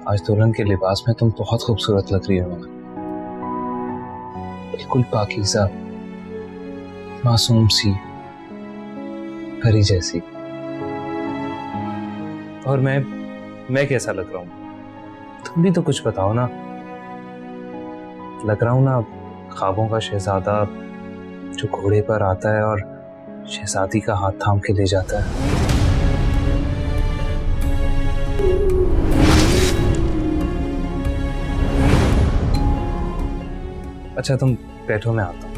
आज दुल्हन के लिबास में तुम बहुत खूबसूरत लग रही हो। बिल्कुल पाकीज़ा, मासूम सी, परी जैसी। और मैं कैसा लग रहा हूँ? तुम भी तो कुछ बताओ ना। लग रहा हूँ ना ख्वाबों का शहजादा जो घोड़े पर आता है और शहजादी का हाथ थाम के ले जाता है। अच्छा तुम बैठो, मैं आता हूँ।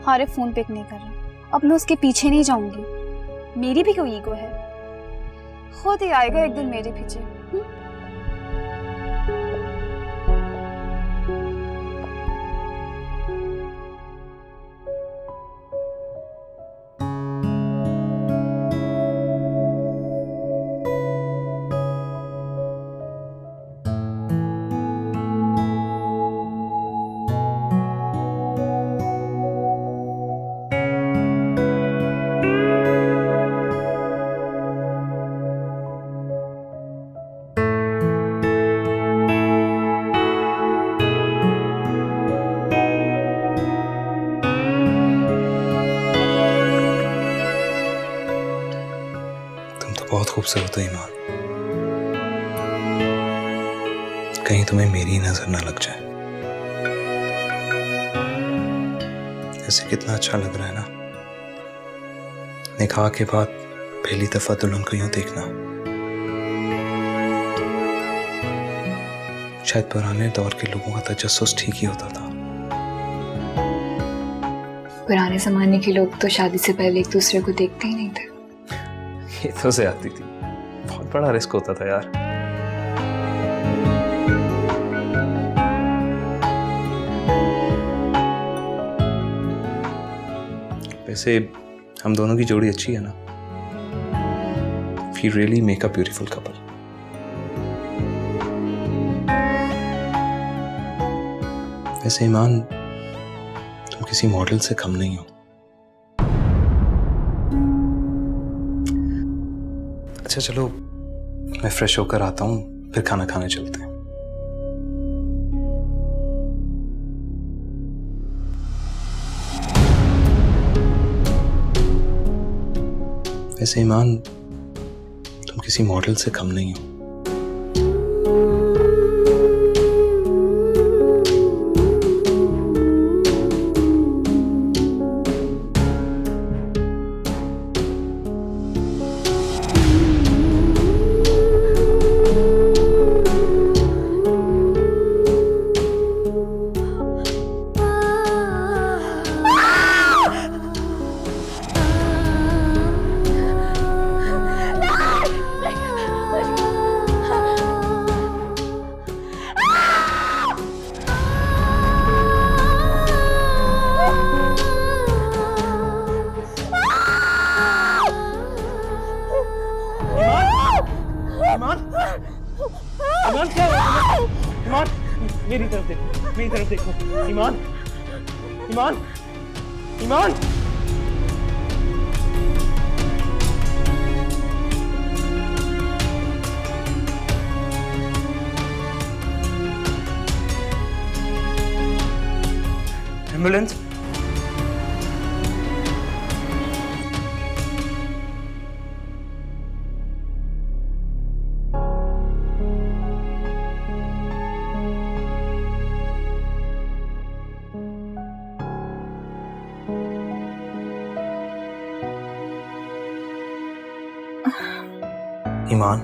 हारे फोन पिक नहीं कर रहा। अब मैं उसके पीछे नहीं जाऊंगी। मेरी भी कोई ईगो है, खुद ही आएगा एक दिन मेरे पीछे। बहुत खूबसूरत हो ईमान। कहीं तुम्हें मेरी नजर ना लग जाए। ऐसे कितना अच्छा लग रहा है ना, निकाह के बाद पहली दफा दुल्हन को यूं देखना। शायद पुराने दौर के लोगों का तजस्सुस ठीक ही होता था। पुराने जमाने के लोग तो शादी से पहले एक दूसरे को देखते ही नहीं थे। ये तो ज्यादती थी, बहुत बड़ा रिस्क होता था यार। वैसे हम दोनों की जोड़ी अच्छी है ना। We really make a beautiful couple. वैसे ईमान, तुम किसी मॉडल से कम नहीं हो। अच्छा चलो, मैं फ्रेश होकर आता हूँ, फिर खाना खाने चलते हैं। वैसे ईमान, तुम किसी मॉडल से कम नहीं हो। ईमान क्या है? ईमान मेरी तरफ देखो, मेरी तरफ देखो। ईमान, ईमान, ईमान। एम्बुलेंस। ईमान,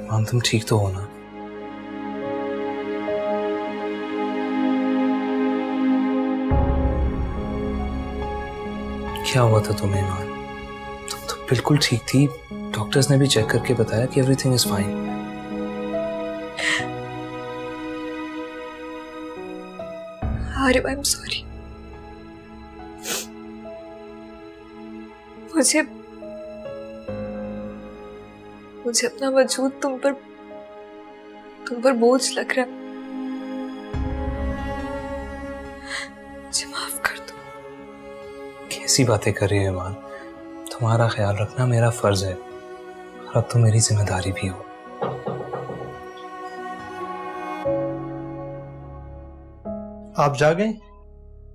ईमान तुम ठीक तो हो ना? क्या हुआ था तुम्हें ईमान? तुम तो बिल्कुल ठीक थी। डॉक्टर्स ने भी चेक करके बताया कि everything is fine. Arif, I am sorry. मुझे अपना वजूद तुम पर बोझ लग रहा है। मुझे माफ कर दो। कैसी बातें कर रही हो ईमान? तुम्हारा ख्याल रखना मेरा फर्ज है और अब तो मेरी जिम्मेदारी भी हो। आप जा गए?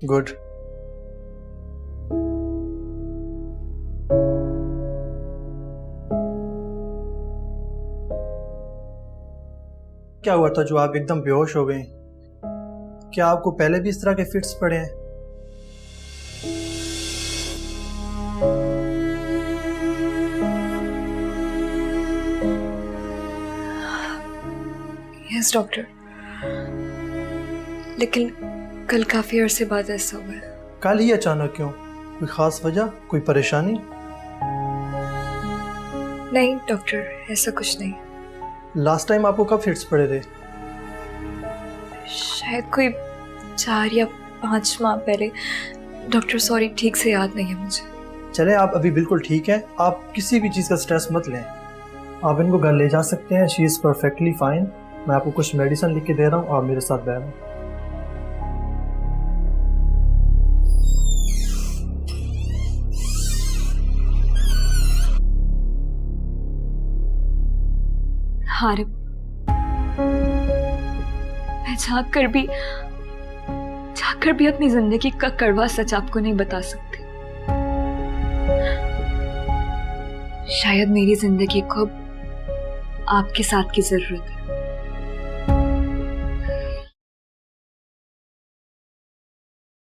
गुड। क्या हुआ था जो आप एकदम बेहोश हो गए? क्या आपको पहले भी इस तरह के फिट्स पड़े हैं? यस डॉक्टर, लेकिन कल काफी अरसे बाद ऐसा हुआ है। कल ही अचानक क्यों? कोई खास वजह, कोई परेशानी? नहीं डॉक्टर, ऐसा कुछ नहीं। लास्ट टाइम आपको कब फिट्स पड़े थे? शायद कोई 4 या 5 माह पहले। डॉक्टर सॉरी, ठीक से याद नहीं है मुझे। चले, आप अभी बिल्कुल ठीक हैं। आप किसी भी चीज़ का स्ट्रेस मत लें। आप इनको घर ले जा सकते हैं। She is perfectly fine. मैं आपको कुछ मेडिसिन लिख के दे रहा हूँ, आप मेरे साथ बैठो। आरिफ, मैं जाकर भी अपनी जिंदगी का कड़वा सच आपको नहीं बता सकती। शायद मेरी जिंदगी को अब आपके साथ की जरूरत है।